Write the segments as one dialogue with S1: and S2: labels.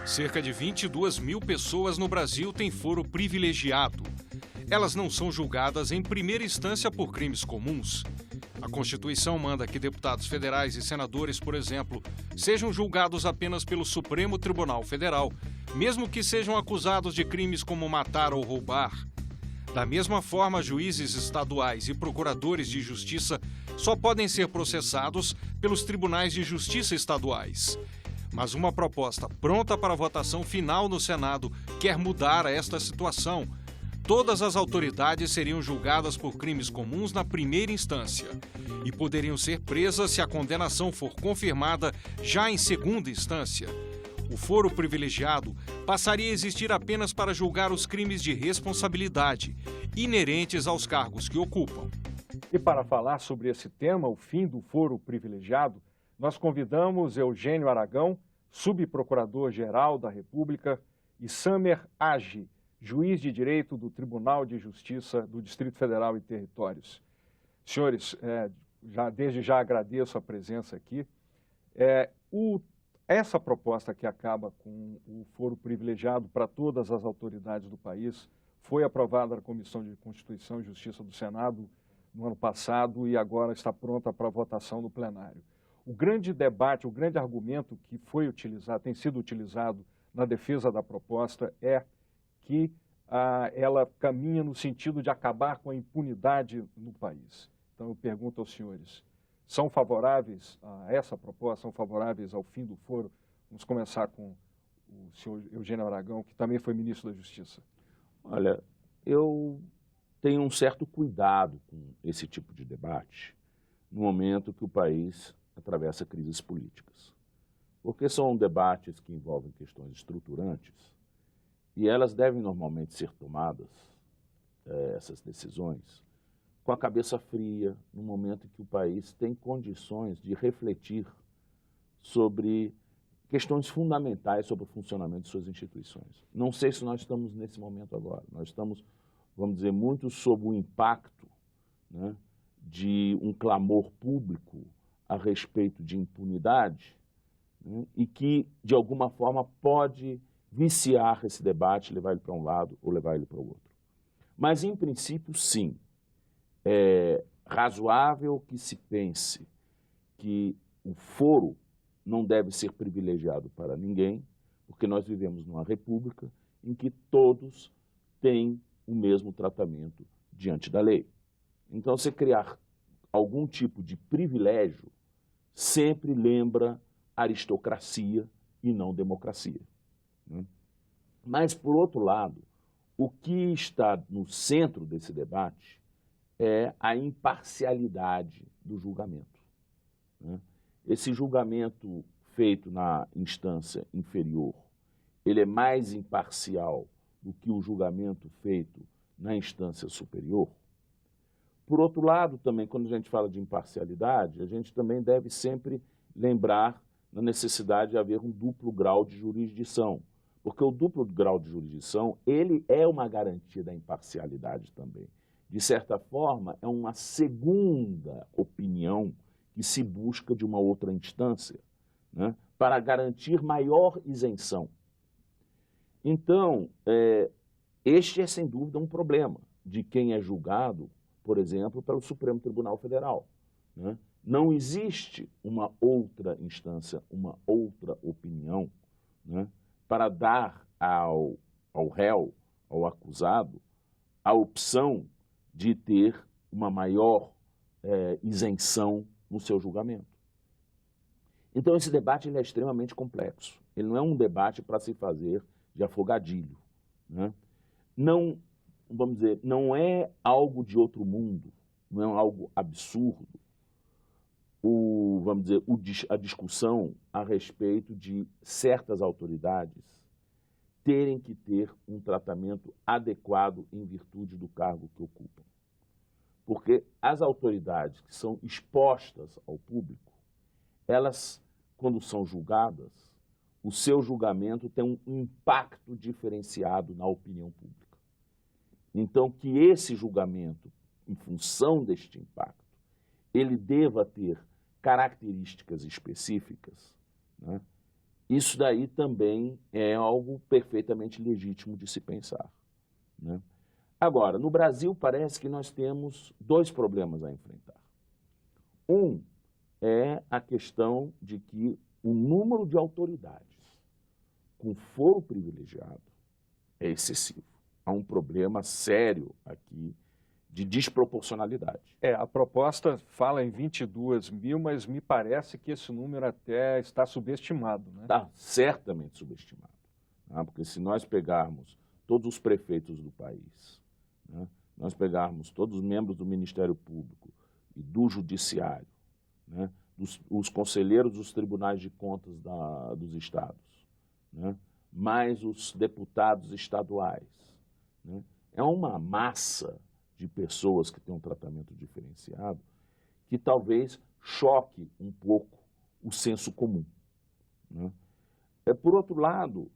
S1: Cerca de 22 mil pessoas no Brasil têm foro privilegiado. Elas não são julgadas em primeira instância por crimes comuns. A Constituição manda que deputados federais e senadores, por exemplo, sejam julgados apenas pelo Supremo Tribunal Federal, mesmo que sejam acusados de crimes como matar ou roubar. Da mesma forma, juízes estaduais e procuradores de justiça só podem ser processados pelos tribunais de justiça estaduais. Mas uma proposta pronta para votação final no Senado quer mudar esta situação. Todas as autoridades seriam julgadas por crimes comuns na primeira instância e poderiam ser presas se a condenação for confirmada já em segunda instância. O foro privilegiado passaria a existir apenas para julgar os crimes de responsabilidade inerentes aos cargos que ocupam.
S2: E para falar sobre esse tema, o fim do foro privilegiado, nós convidamos Eugênio Aragão, subprocurador-geral da República, e Samer Agi, juiz de direito do Tribunal de Justiça do Distrito Federal e Territórios. Senhores, desde já agradeço a presença aqui. Essa proposta que acaba com o foro privilegiado para todas as autoridades do país foi aprovada na Comissão de Constituição e Justiça do Senado no ano passado e agora está pronta para votação no plenário. O grande debate, o grande argumento que foi utilizado, tem sido utilizado na defesa da proposta é que ela caminha no sentido de acabar com a impunidade no país. Então eu pergunto aos senhores, são favoráveis a essa proposta, são favoráveis ao fim do foro? Vamos começar com o senhor Eugênio Aragão, que também foi ministro da Justiça.
S3: Olha, eu tenho um certo cuidado com esse tipo de debate no momento que o país atravessa crises políticas. Porque são debates que envolvem questões estruturantes e elas devem normalmente ser tomadas, essas decisões, com a cabeça fria, no momento em que o país tem condições de refletir sobre questões fundamentais sobre o funcionamento de suas instituições. Não sei se nós estamos nesse momento agora. Nós estamos, vamos dizer, muito sob o impacto, né, de um clamor público a respeito de impunidade, né, e que, de alguma forma, pode viciar esse debate, levar ele para um lado ou levar ele para o outro. Mas, em princípio, sim, é razoável que se pense que o foro não deve ser privilegiado para ninguém, porque nós vivemos numa república em que todos têm o mesmo tratamento diante da lei. Então, se criar algum tipo de privilégio, sempre lembra aristocracia e não democracia, né? Mas, por outro lado, o que está no centro desse debate é a imparcialidade do julgamento, né? Esse julgamento feito na instância inferior, ele é mais imparcial do que o julgamento feito na instância superior. Por outro lado, também, quando a gente fala de imparcialidade, a gente também deve sempre lembrar da necessidade de haver um duplo grau de jurisdição, porque o duplo grau de jurisdição, ele é uma garantia da imparcialidade também. De certa forma, é uma segunda opinião que se busca de uma outra instância, né, para garantir maior isenção. Então, este é, sem dúvida, um problema de quem é julgado, por exemplo, pelo Supremo Tribunal Federal, né? Não existe uma outra instância, uma outra opinião, né, para dar ao réu, ao acusado, a opção de ter uma maior isenção no seu julgamento. Então, esse debate ele é extremamente complexo. Ele não é um debate para se fazer de afogadilho, né? Não, vamos dizer, não é algo de outro mundo, não é algo absurdo, vamos dizer, a discussão a respeito de certas autoridades terem que ter um tratamento adequado em virtude do cargo que ocupam. Porque as autoridades que são expostas ao público, elas, quando são julgadas, o seu julgamento tem um impacto diferenciado na opinião pública. Então, que esse julgamento, em função deste impacto, ele deva ter características específicas, né, Isso daí também é algo perfeitamente legítimo de se pensar, né? Agora, no Brasil parece que nós temos dois problemas a enfrentar. Um é a questão de que o número de autoridades com foro privilegiado é excessivo. Há um problema sério aqui de desproporcionalidade.
S2: A proposta fala em 22 mil, mas me parece que esse número até está subestimado, né?
S3: Está certamente subestimado, tá? Porque se nós pegarmos todos os prefeitos do país, né, nós pegarmos todos os membros do Ministério Público e do Judiciário, né, os conselheiros dos tribunais de contas dos estados, né, mais os deputados estaduais, né, é uma massa de pessoas que têm um tratamento diferenciado que talvez choque um pouco o senso comum, né? Por outro lado,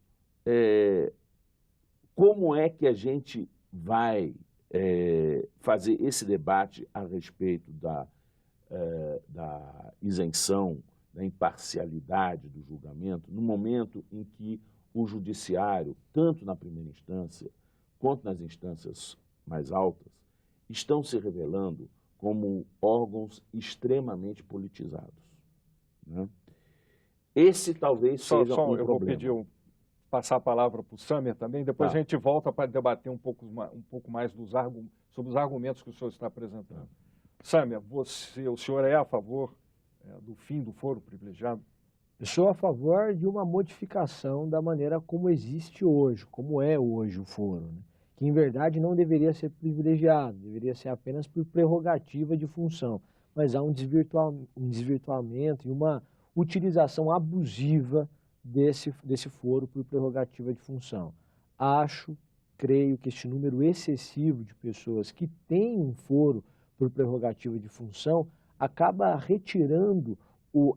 S3: como é que a gente vai fazer esse debate a respeito da isenção, da imparcialidade do julgamento, no momento em que o judiciário, tanto na primeira instância quanto nas instâncias mais altas, estão se revelando como órgãos extremamente politizados, né? Esse talvez seja um problema.
S2: Eu vou pedir passar a palavra para o Sammer também, depois a gente volta para debater um pouco mais sobre os argumentos que o senhor está apresentando. Sammer, o senhor é a favor do fim do foro privilegiado?
S4: Eu sou a favor de uma modificação da maneira como existe hoje, como é hoje o foro, né? Que em verdade não deveria ser privilegiado, deveria ser apenas por prerrogativa de função, mas há um desvirtuamento e uma utilização abusiva desse foro por prerrogativa de função. Creio que este número excessivo de pessoas que têm um foro por prerrogativa de função acaba retirando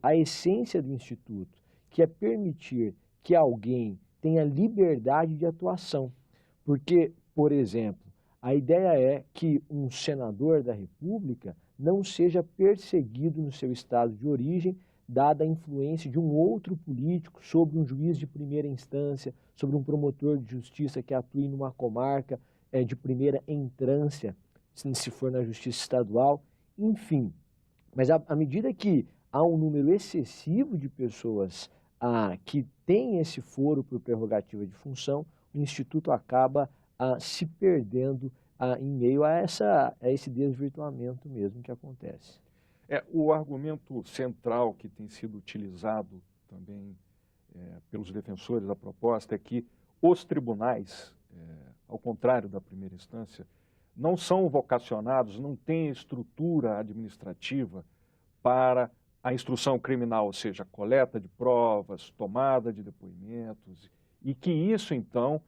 S4: a essência do Instituto, que é permitir que alguém tenha liberdade de atuação. Porque, por exemplo, a ideia é que um senador da República não seja perseguido no seu estado de origem, dada a influência de um outro político sobre um juiz de primeira instância, sobre um promotor de justiça que atue numa comarca de primeira entrância, se for na justiça estadual, enfim. Mas à medida que há um número excessivo de pessoas que têm esse foro por prerrogativa de função, o Instituto acaba se perdendo em meio a esse desvirtuamento mesmo que acontece.
S2: O argumento central que tem sido utilizado também pelos defensores da proposta é que os tribunais, ao contrário da primeira instância, não são vocacionados, não têm estrutura administrativa para a instrução criminal, ou seja, coleta de provas, tomada de depoimentos, e que isso, então,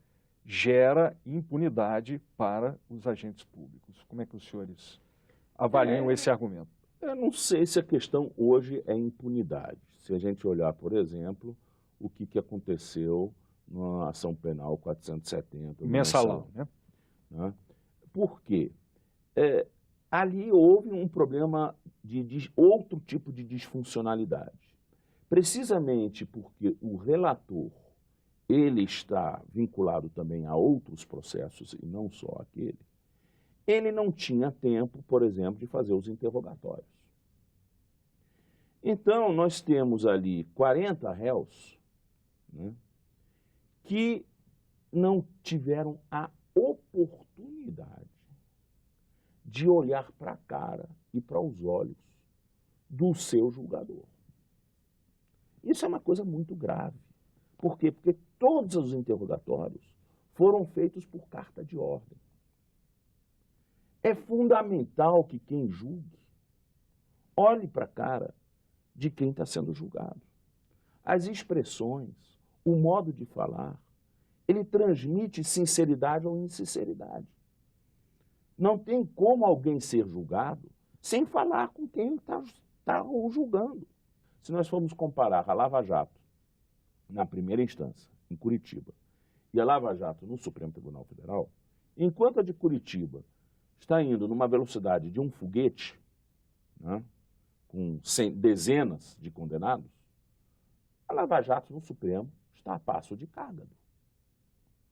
S2: gera impunidade para os agentes públicos. Como é que os senhores avaliam esse argumento?
S3: Eu não sei se a questão hoje é impunidade. Se a gente olhar, por exemplo, o que aconteceu na ação penal 470.
S2: Mensalão,
S3: né? Por quê? Ali houve um problema de outro tipo de disfuncionalidade. Precisamente porque o relator, ele está vinculado também a outros processos e não só aquele, ele não tinha tempo, por exemplo, de fazer os interrogatórios. Então, nós temos ali 40 réus, né, que não tiveram a oportunidade de olhar para a cara e para os olhos do seu julgador. Isso é uma coisa muito grave. Por quê? Porque todos os interrogatórios foram feitos por carta de ordem. É fundamental que quem julgue olhe para a cara de quem está sendo julgado. As expressões, o modo de falar, ele transmite sinceridade ou insinceridade. Não tem como alguém ser julgado sem falar com quem está o julgando. Se nós formos comparar a Lava Jato na primeira instância, em Curitiba, e a Lava Jato no Supremo Tribunal Federal, enquanto a de Curitiba está indo numa velocidade de um foguete, né, com dezenas de condenados, A Lava Jato no Supremo está a passo de cágado.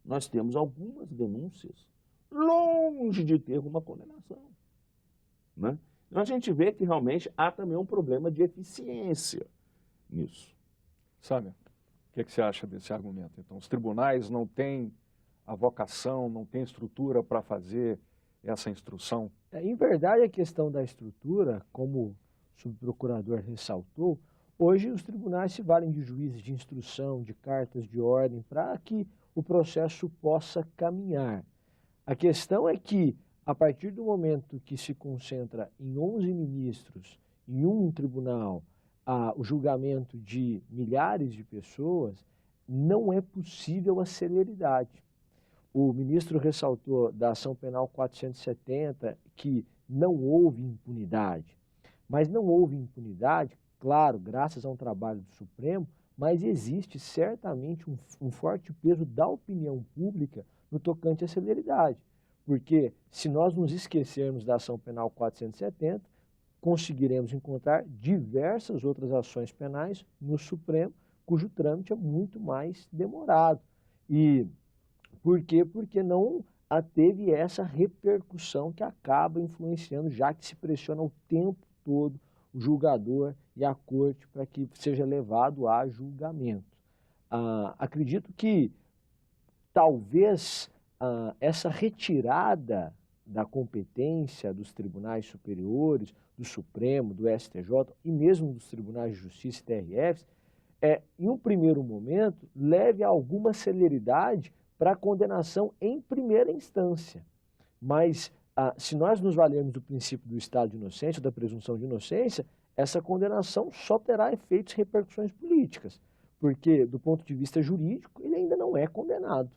S3: Nós temos algumas denúncias longe de ter uma condenação, né? Então a gente vê que realmente há também um problema de eficiência nisso.
S2: Samir, o que você acha desse argumento? Então, os tribunais não têm a vocação, não têm estrutura para fazer essa instrução?
S4: Em verdade, a questão da estrutura, como o subprocurador ressaltou, hoje os tribunais se valem de juízes de instrução, de cartas de ordem, para que o processo possa caminhar. A questão é que, a partir do momento que se concentra em 11 ministros, em um tribunal, o julgamento de milhares de pessoas, não é possível a celeridade. O ministro ressaltou da ação penal 470 que não houve impunidade. Mas não houve impunidade, claro, graças a um trabalho do Supremo, mas existe certamente um forte peso da opinião pública no tocante à celeridade. Porque se nós nos esquecermos da ação penal 470, conseguiremos encontrar diversas outras ações penais no Supremo, cujo trâmite é muito mais demorado. E por quê? Porque não teve essa repercussão que acaba influenciando, já que se pressiona o tempo todo o julgador e a corte para que seja levado a julgamento. Acredito que talvez essa retirada da competência dos tribunais superiores, do Supremo, do STJ e mesmo dos tribunais de justiça e TRFs, em um primeiro momento, leve a alguma celeridade para a condenação em primeira instância. Mas, se nós nos valermos do princípio do estado de inocência, da presunção de inocência, essa condenação só terá efeitos e repercussões políticas, porque, do ponto de vista jurídico, ele ainda não é condenado.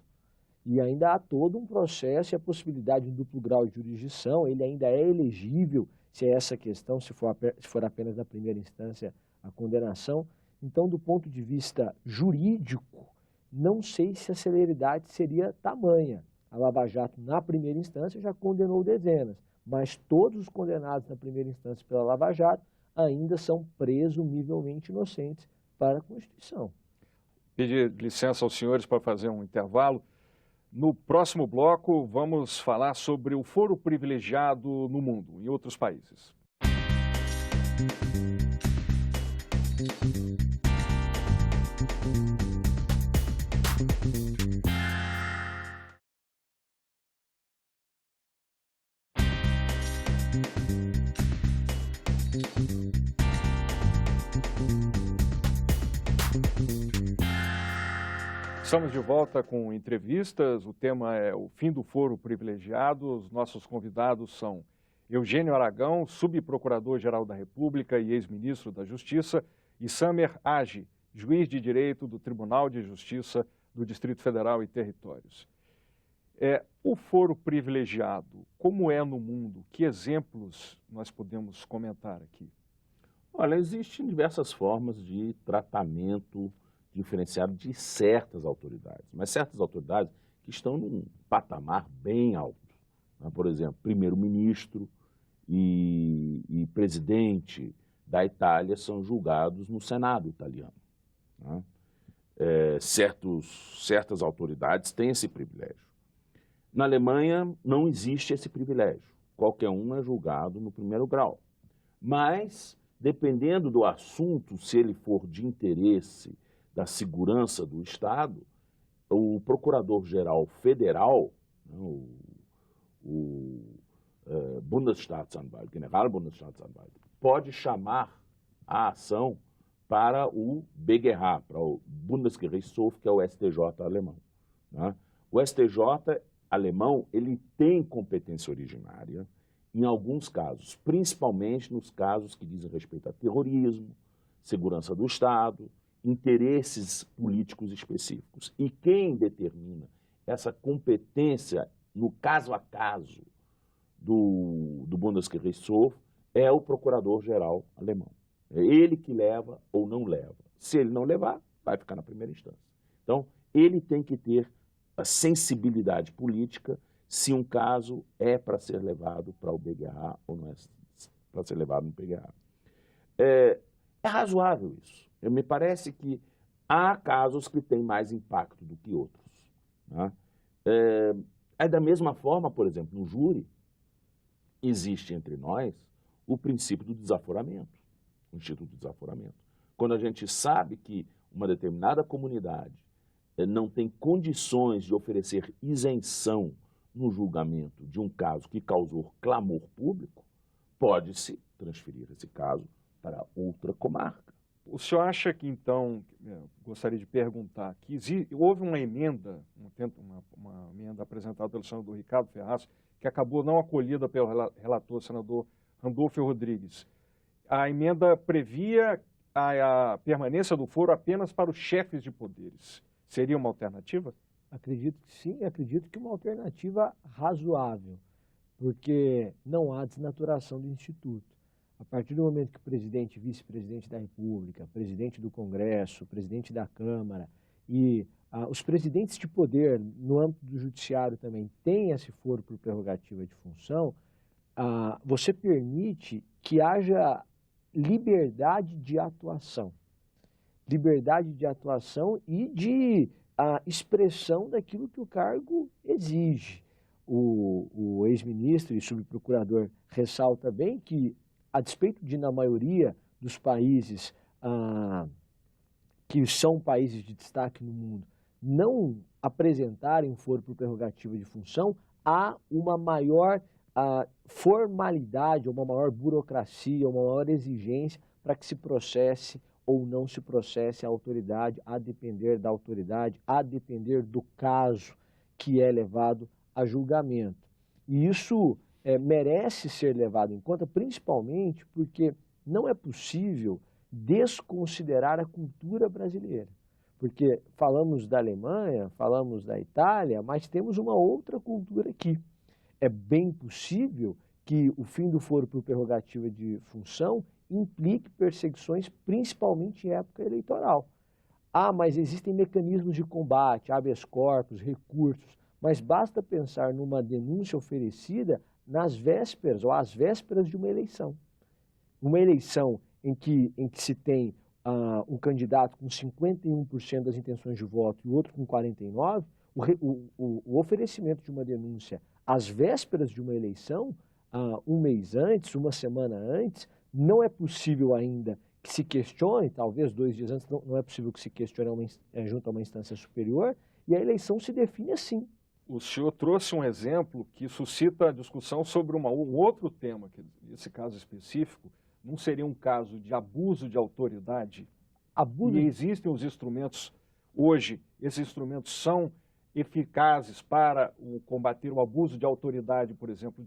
S4: E ainda há todo um processo e a possibilidade de duplo grau de jurisdição, ele ainda é elegível, se é essa questão, se for apenas na primeira instância a condenação. Então, do ponto de vista jurídico, não sei se a celeridade seria tamanha. A Lava Jato, na primeira instância, já condenou dezenas, mas todos os condenados na primeira instância pela Lava Jato ainda são presumivelmente inocentes para a Constituição.
S2: Pedir licença aos senhores para fazer um intervalo. No próximo bloco, vamos falar sobre o foro privilegiado no mundo, em outros países. Estamos de volta com entrevistas, o tema é o fim do foro privilegiado. Os nossos convidados são Eugênio Aragão, subprocurador-geral da República e ex-ministro da Justiça, e Samir Agi, juiz de direito do Tribunal de Justiça do Distrito Federal e Territórios. O foro privilegiado, como é no mundo? Que exemplos nós podemos comentar aqui?
S3: Olha, existem diversas formas de tratamento diferenciado de certas autoridades, mas certas autoridades que estão num patamar bem alto, né? Por exemplo, primeiro-ministro e presidente da Itália são julgados no Senado italiano, né? Certas autoridades têm esse privilégio. Na Alemanha não existe esse privilégio, qualquer um é julgado no primeiro grau, mas dependendo do assunto, se ele for de interesse da segurança do Estado, o Procurador-Geral Federal, né, o Bundesstaatsanwalt, Generalbundesstaatsanwalt, pode chamar a ação para o BGH, para o Bundesgerichtshof, que é o STJ alemão, né? O STJ alemão ele tem competência originária em alguns casos, principalmente nos casos que dizem respeito a terrorismo, segurança do Estado, interesses políticos específicos. E quem determina essa competência no caso a caso do Bundesgerichtshof é o procurador-geral alemão. É ele que leva ou não leva. Se ele não levar, vai ficar na primeira instância. Então, ele tem que ter a sensibilidade política se um caso é para ser levado para o BGH ou não é para ser levado no BGH. É razoável isso. Me parece que Há casos que têm mais impacto do que outros, né? Da mesma forma, por exemplo, no júri, existe entre nós o princípio do desaforamento, o instituto do desaforamento. Quando a gente sabe que uma determinada comunidade não tem condições de oferecer isenção no julgamento de um caso que causou clamor público, pode-se transferir esse caso para outra comarca.
S2: O senhor acha que, então, gostaria de perguntar, que houve uma emenda, uma emenda apresentada pelo senador Ricardo Ferraz, que acabou não acolhida pelo relator, senador Randolfo Rodrigues. A emenda previa a permanência do foro apenas para os chefes de poderes. Seria uma alternativa?
S4: Acredito que sim, acredito que uma alternativa razoável, porque não há desnaturação do Instituto. A partir do momento que o presidente, vice-presidente da República, presidente do Congresso, presidente da Câmara e os presidentes de poder no âmbito do judiciário também têm esse foro por prerrogativa de função, você permite que haja liberdade de atuação. Liberdade de atuação e de expressão daquilo que o cargo exige. O ex-ministro e subprocurador ressalta bem que, a despeito de, na maioria dos países que são países de destaque no mundo, não apresentarem foro por prerrogativa de função, há uma maior formalidade, uma maior burocracia, uma maior exigência para que se processe ou não se processe a autoridade, a depender da autoridade, a depender do caso que é levado a julgamento. E isso merece ser levado em conta, principalmente porque não é possível desconsiderar a cultura brasileira. Porque falamos da Alemanha, falamos da Itália, mas temos uma outra cultura aqui. É bem possível que o fim do foro por prerrogativa de função implique perseguições, principalmente em época eleitoral. Mas existem mecanismos de combate, habeas corpus, recursos, mas basta pensar numa denúncia oferecida nas vésperas ou às vésperas de uma eleição. Uma eleição em que se tem um candidato com 51% das intenções de voto e o outro com 49%, o oferecimento de uma denúncia às vésperas de uma eleição, um mês antes, uma semana antes, não é possível ainda que se questione, talvez 2 dias antes, não é possível que se questione junto a uma instância superior, e a eleição se define assim.
S2: O senhor trouxe um exemplo que suscita a discussão sobre um outro tema, que nesse caso específico, não seria um caso de abuso de autoridade? E existem os instrumentos, hoje, esses instrumentos são eficazes para combater o abuso de autoridade, por exemplo,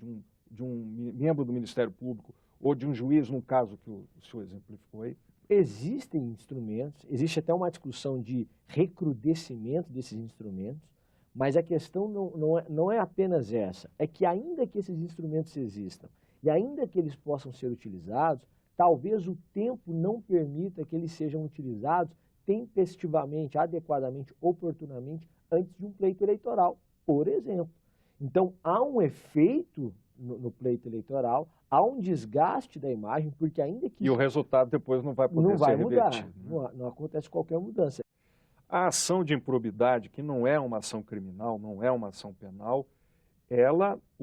S2: de um membro do Ministério Público ou de um juiz, no caso que o senhor exemplificou aí?
S4: Existem instrumentos, existe até uma discussão de recrudescimento desses instrumentos, mas a questão não é apenas essa, é que ainda que esses instrumentos existam e ainda que eles possam ser utilizados, talvez o tempo não permita que eles sejam utilizados tempestivamente, adequadamente, oportunamente, antes de um pleito eleitoral, por exemplo. Então, há um efeito no pleito eleitoral, há um desgaste da imagem, porque ainda que...
S2: E o resultado depois não vai poder ser revertido.
S4: Não acontece qualquer mudança.
S2: A ação de improbidade, que não é uma ação criminal, não é uma ação penal,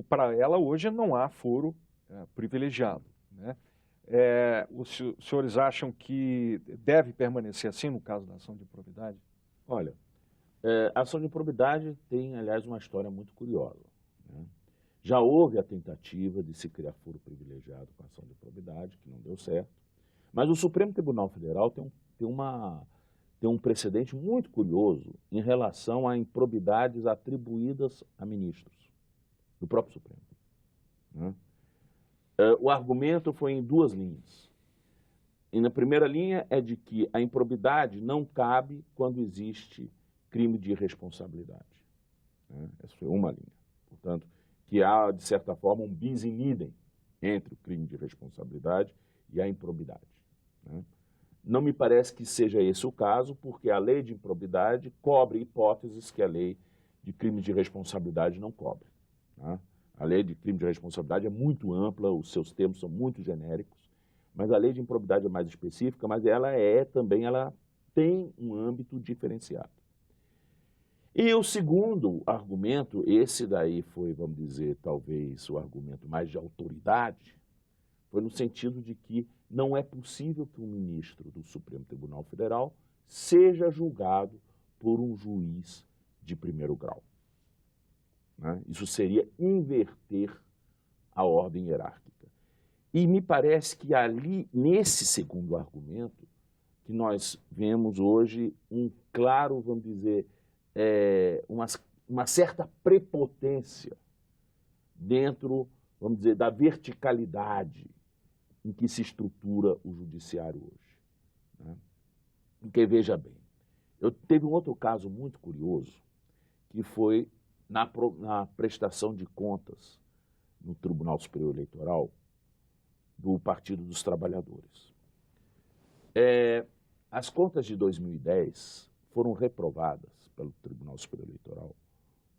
S2: para ela hoje não há foro privilegiado, né? Os senhores acham que deve permanecer assim no caso da ação de improbidade?
S3: Olha, a ação de improbidade tem, aliás, uma história muito curiosa, né? Já houve a tentativa de se criar foro privilegiado com a ação de improbidade, que não deu certo, mas o Supremo Tribunal Federal tem um precedente muito curioso em relação a improbidades atribuídas a ministros do próprio Supremo, né? O argumento foi em 2 linhas. E na primeira linha é de que a improbidade não cabe quando existe crime de irresponsabilidade, né? Essa foi uma linha. Portanto, que há, de certa forma, um bis in idem entre o crime de irresponsabilidade e a improbidade, né? Não me parece que seja esse o caso, porque a lei de improbidade cobre hipóteses que a lei de crime de responsabilidade não cobre, né? A lei de crime de responsabilidade é muito ampla, os seus termos são muito genéricos, mas a lei de improbidade é mais específica, mas ela tem um âmbito diferenciado. E o segundo argumento, esse daí foi, vamos dizer, talvez o argumento mais de autoridade, foi no sentido de que não é possível que um ministro do Supremo Tribunal Federal seja julgado por um juiz de primeiro grau, né? Isso seria inverter a ordem hierárquica. E me parece que ali, nesse segundo argumento, que nós vemos hoje um claro, vamos dizer, uma certa prepotência dentro, vamos dizer, da verticalidade em que se estrutura o judiciário hoje, né? Porque, veja bem, teve um outro caso muito curioso, que foi na prestação de contas no Tribunal Superior Eleitoral do Partido dos Trabalhadores. As contas de 2010 foram reprovadas pelo Tribunal Superior Eleitoral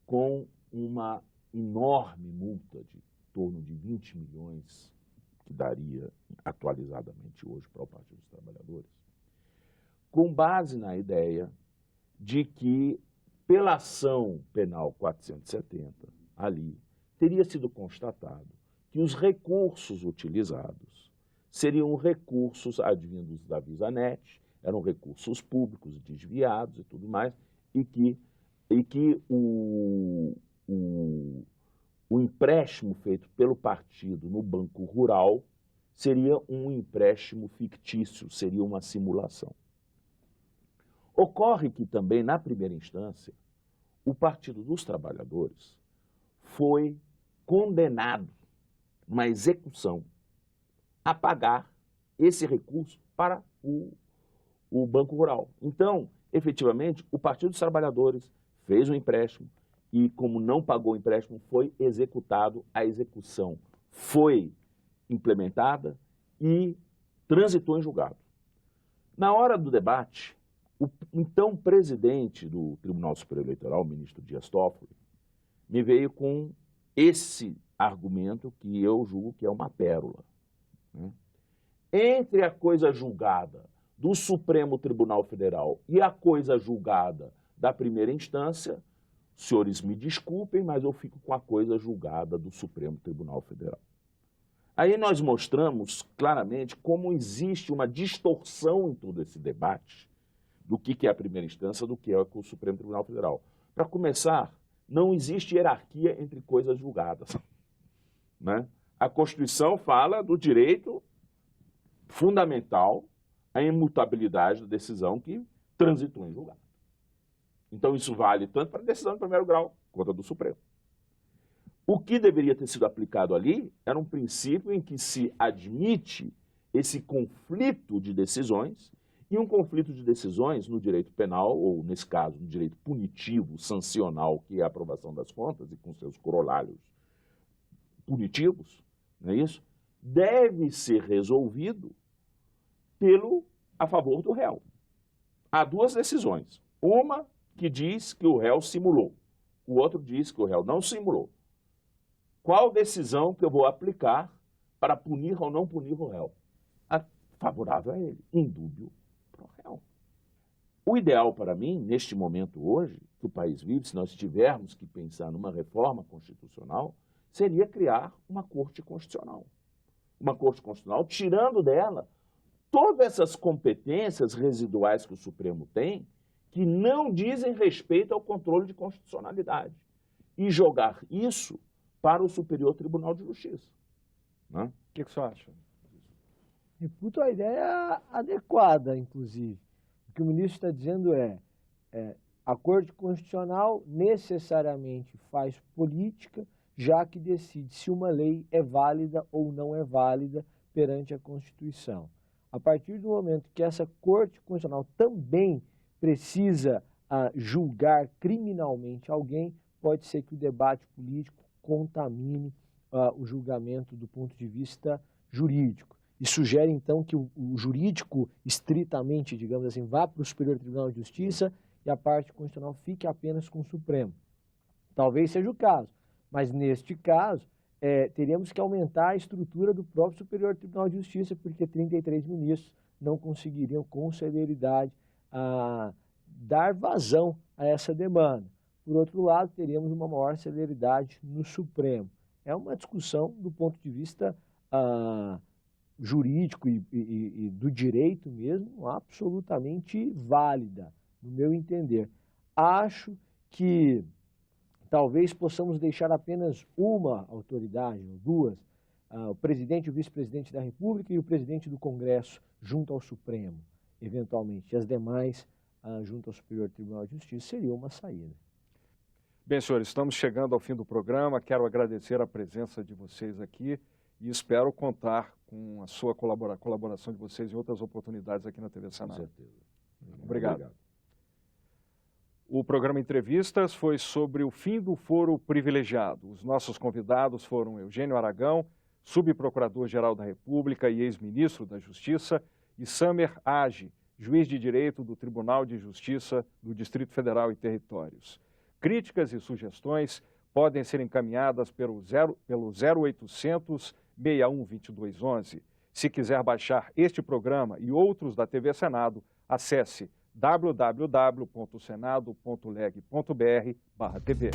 S3: com uma enorme multa de em torno de 20 milhões, que daria atualizadamente hoje para o Partido dos Trabalhadores, com base na ideia de que, pela ação penal 470, ali, teria sido constatado que os recursos utilizados seriam recursos advindos da VisaNet, eram recursos públicos desviados e tudo mais, e que o empréstimo feito pelo partido no Banco Rural seria um empréstimo fictício, seria uma simulação. Ocorre que também, na primeira instância, o Partido dos Trabalhadores foi condenado, numa execução, a pagar esse recurso para o Banco Rural. Então, efetivamente, o Partido dos Trabalhadores fez um empréstimo e, como não pagou o empréstimo, foi executado, a execução foi implementada e transitou em julgado. Na hora do debate, o então presidente do Tribunal Superior Eleitoral, o ministro Dias Toffoli, me veio com esse argumento que eu julgo que é uma pérola, né? Entre a coisa julgada do Supremo Tribunal Federal e a coisa julgada da primeira instância, senhores me desculpem, mas eu fico com a coisa julgada do Supremo Tribunal Federal. Aí nós mostramos claramente como existe uma distorção em todo esse debate do que é a primeira instância, do que é o Supremo Tribunal Federal. Para começar, não existe hierarquia entre coisas julgadas, né? A Constituição fala do direito fundamental à imutabilidade da decisão que transitou em julgado. Então isso vale tanto para a decisão de primeiro grau quanto a do Supremo. O que deveria ter sido aplicado ali era um princípio em que se admite esse conflito de decisões, e um conflito de decisões no direito penal, ou nesse caso, no direito punitivo, sancional, que é a aprovação das contas, e com seus corolários punitivos, não é isso? Deve ser resolvido a favor do réu. Há duas decisões. Uma que diz que o réu simulou, o outro diz que o réu não simulou. Qual decisão que eu vou aplicar para punir ou não punir o réu? A favorável a ele, indúbio para o réu. O ideal para mim, neste momento hoje, que o país vive, se nós tivermos que pensar numa reforma constitucional, seria criar uma Corte Constitucional. Uma Corte Constitucional, tirando dela todas essas competências residuais que o Supremo tem, que não dizem respeito ao controle de constitucionalidade, e jogar isso para o Superior Tribunal de Justiça, né?
S2: O que você acha?
S4: Reputo a ideia adequada, inclusive. O que o ministro está dizendo a Corte Constitucional necessariamente faz política, já que decide se uma lei é válida ou não é válida perante a Constituição. A partir do momento que essa Corte Constitucional também precisa julgar criminalmente alguém, pode ser que o debate político contamine o julgamento do ponto de vista jurídico. E sugere, então, que o jurídico, estritamente, digamos assim, vá para o Superior Tribunal de Justiça e a parte constitucional fique apenas com o Supremo. Talvez seja o caso, mas neste caso, teríamos que aumentar a estrutura do próprio Superior Tribunal de Justiça, porque 33 ministros não conseguiriam com celeridade dar vazão a essa demanda. Por outro lado, teríamos uma maior celeridade no Supremo. É uma discussão do ponto de vista jurídico e do direito mesmo, absolutamente válida, no meu entender. Acho que talvez possamos deixar apenas uma autoridade, ou duas, o presidente e o vice-presidente da República e o presidente do Congresso junto ao Supremo, eventualmente, e as demais junto ao Superior Tribunal de Justiça, seria uma saída.
S2: Bem, senhores, estamos chegando ao fim do programa. Quero agradecer a presença de vocês aqui e espero contar com a sua colaboração de vocês em outras oportunidades aqui na TV Senado.
S3: Com certeza.
S2: Obrigado. O programa Entrevistas foi sobre o fim do foro privilegiado. Os nossos convidados foram Eugênio Aragão, subprocurador-geral da República e ex-ministro da Justiça, e Samer Hagi, juiz de direito do Tribunal de Justiça do Distrito Federal e Territórios. Críticas e sugestões podem ser encaminhadas pelo 0800 61 2211. Se quiser baixar este programa e outros da TV Senado, acesse www.senado.leg.br/tv.